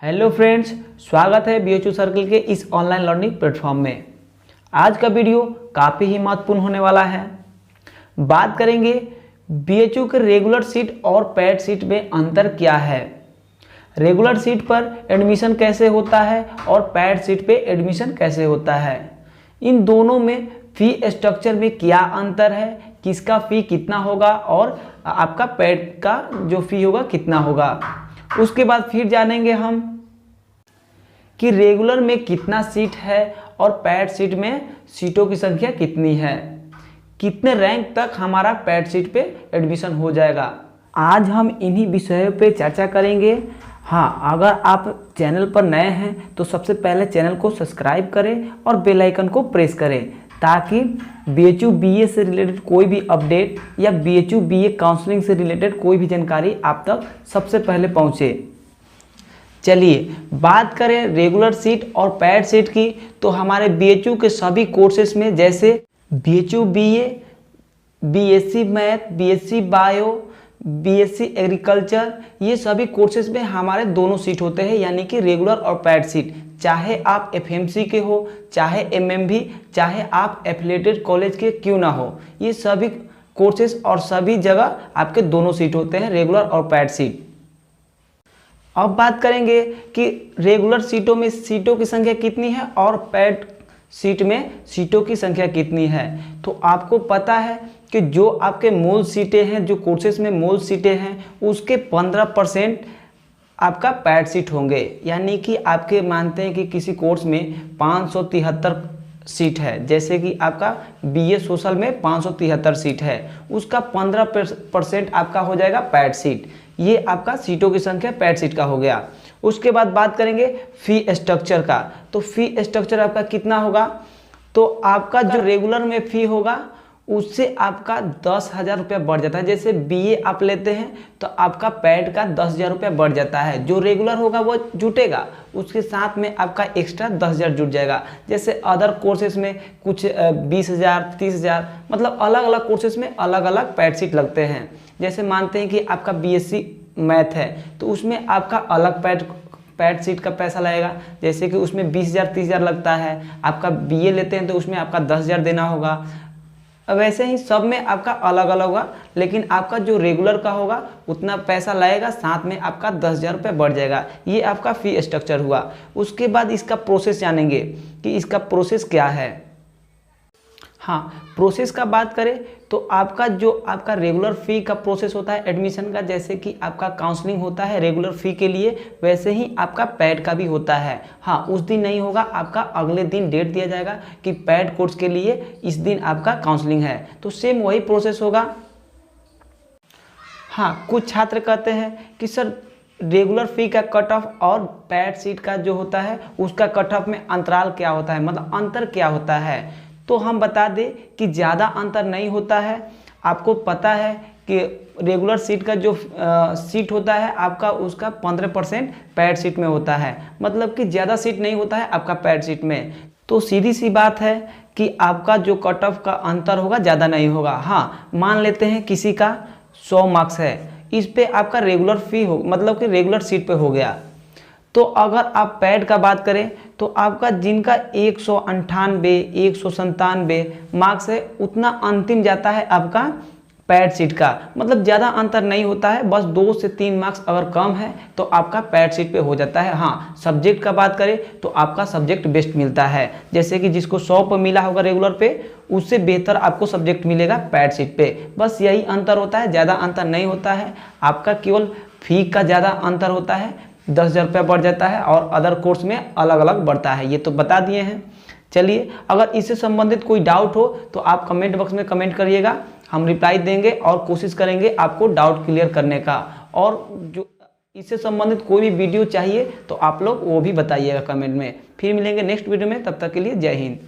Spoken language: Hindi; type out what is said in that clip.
हेलो फ्रेंड्स, स्वागत है BHU सर्कल के इस ऑनलाइन लर्निंग प्लेटफॉर्म में। आज का वीडियो काफ़ी ही महत्वपूर्ण होने वाला है। बात करेंगे BHU के रेगुलर सीट और पेड सीट में अंतर क्या है, रेगुलर सीट पर एडमिशन कैसे होता है और पेड सीट पे एडमिशन कैसे होता है, इन दोनों में फ़ी स्ट्रक्चर में क्या अंतर है, किसका फ़ी कितना होगा और आपका पेड का जो फ़ी होगा कितना होगा। उसके बाद फिर जानेंगे हम कि रेगुलर में कितना सीट है और पेड सीट में सीटों की संख्या कितनी है, कितने रैंक तक हमारा पेड सीट पे एडमिशन हो जाएगा। आज हम इन्हीं विषयों पे चर्चा करेंगे। हाँ, अगर आप चैनल पर नए हैं तो सबसे पहले चैनल को सब्सक्राइब करें और बेल आइकन को प्रेस करें ताकि BHU BA से रिलेटेड कोई भी अपडेट या BHU BA काउंसलिंग से रिलेटेड कोई भी जानकारी आप तक सबसे पहले पहुँचे। चलिए बात करें रेगुलर सीट और पेड सीट की, तो हमारे BHU के सभी कोर्सेज में जैसे BHU BA, BSc math, BSc bio, BSc agriculture, ये सभी कोर्सेज में हमारे दोनों सीट होते हैं, यानी कि रेगुलर और पेड सीट। चाहे आप FMC के हो, चाहे MMB, चाहे आप एफिलिएटेड कॉलेज के क्यों ना हो, ये सभी कोर्सेज और सभी जगह आपके दोनों सीट होते हैं, रेगुलर और पेड सीट। अब बात करेंगे कि रेगुलर सीटों में सीटों की संख्या कितनी है और पेड सीट में सीटों की संख्या कितनी है। तो आपको पता है कि जो आपके मूल सीटें हैं, जो कोर्सेज में मूल सीटें हैं, उसके 15% आपका पेड सीट होंगे। यानी कि आपके मानते हैं कि किसी कोर्स में 573 सीट है, जैसे कि आपका BA सोशल में 573 सीट है, उसका 15% आपका हो जाएगा पेड सीट। ये आपका सीटों की संख्या पेड सीट का हो गया। उसके बाद बात करेंगे फ़ी स्ट्रक्चर का। तो फ़ी स्ट्रक्चर आपका कितना होगा, तो आपका जो रेगुलर में फ़ी होगा उससे आपका 10,000 रुपया बढ़ जाता है। जैसे BA आप लेते हैं तो आपका पेड का 10,000 रुपया बढ़ जाता है। जो रेगुलर होगा वो जुटेगा, उसके साथ में आपका एक्स्ट्रा 10,000 जुट जाएगा। जैसे अदर कोर्सेज में कुछ 20,000, 30,000, मतलब अलग अलग कोर्सेज में अलग अलग पेड सीट लगते हैं। जैसे मानते हैं कि आपका BSc मैथ है तो उसमें आपका अलग पेड सीट का पैसा लगेगा, जैसे कि उसमें 20,000, 30,000 लगता है। आपका BA लेते हैं तो उसमें आपका 10,000 देना होगा। वैसे ही सब में आपका अलग अलग होगा, लेकिन आपका जो रेगुलर का होगा उतना पैसा लगेगा, साथ में आपका 10,000 रुपये बढ़ जाएगा। ये आपका फ़ी स्ट्रक्चर हुआ। उसके बाद इसका प्रोसेस जानेंगे कि इसका प्रोसेस क्या है। हाँ, प्रोसेस का बात करें तो आपका रेगुलर फ़ी का प्रोसेस होता है एडमिशन का, जैसे कि आपका काउंसलिंग होता है रेगुलर फ़ी के लिए, वैसे ही आपका पेड का भी होता है। हाँ, उस दिन नहीं होगा, आपका अगले दिन डेट दिया जाएगा कि पेड कोर्स के लिए इस दिन आपका काउंसलिंग है, तो सेम वही प्रोसेस होगा। हाँ, कुछ छात्र कहते हैं कि सर रेगुलर फ़ी का कट ऑफ और पेड सीट का जो होता है उसका कट ऑफ में अंतराल क्या होता है, मतलब अंतर क्या होता है। तो हम बता दें कि ज़्यादा अंतर नहीं होता है। आपको पता है कि रेगुलर सीट का जो सीट होता है आपका, उसका 15% पेड सीट में होता है, मतलब कि ज़्यादा सीट नहीं होता है आपका पेड सीट में। तो सीधी सी बात है कि आपका जो कट ऑफ का अंतर होगा ज़्यादा नहीं होगा। हाँ, मान लेते हैं किसी का 100 मार्क्स है, इस पे आपका रेगुलर फ़ी हो, मतलब कि रेगुलर सीट पे हो गया। तो अगर आप पेड का बात करें तो आपका जिनका 198, 197 मार्क्स है, उतना अंतिम जाता है आपका पेड सीट का, मतलब ज़्यादा अंतर नहीं होता है, बस 2 से 3 मार्क्स अगर कम है तो आपका पेड सीट पे हो जाता है। हाँ, सब्जेक्ट का बात करें तो आपका सब्जेक्ट बेस्ट मिलता है, जैसे कि जिसको 100 पर मिला होगा रेगुलर पे, उससे बेहतर आपको सब्जेक्ट मिलेगा पेड सीट पे। बस यही अंतर होता है, ज़्यादा अंतर नहीं होता है। आपका केवल फ़ी का ज़्यादा अंतर होता है, 10,000 रुपया बढ़ जाता है, और अदर कोर्स में अलग अलग बढ़ता है, ये तो बता दिए हैं। चलिए, अगर इससे संबंधित कोई डाउट हो तो आप कमेंट बॉक्स में कमेंट करिएगा, हम रिप्लाई देंगे और कोशिश करेंगे आपको डाउट क्लियर करने का। और जो इससे संबंधित कोई भी वीडियो चाहिए तो आप लोग वो भी बताइएगा कमेंट में। फिर मिलेंगे नेक्स्ट वीडियो में, तब तक के लिए जय हिंद।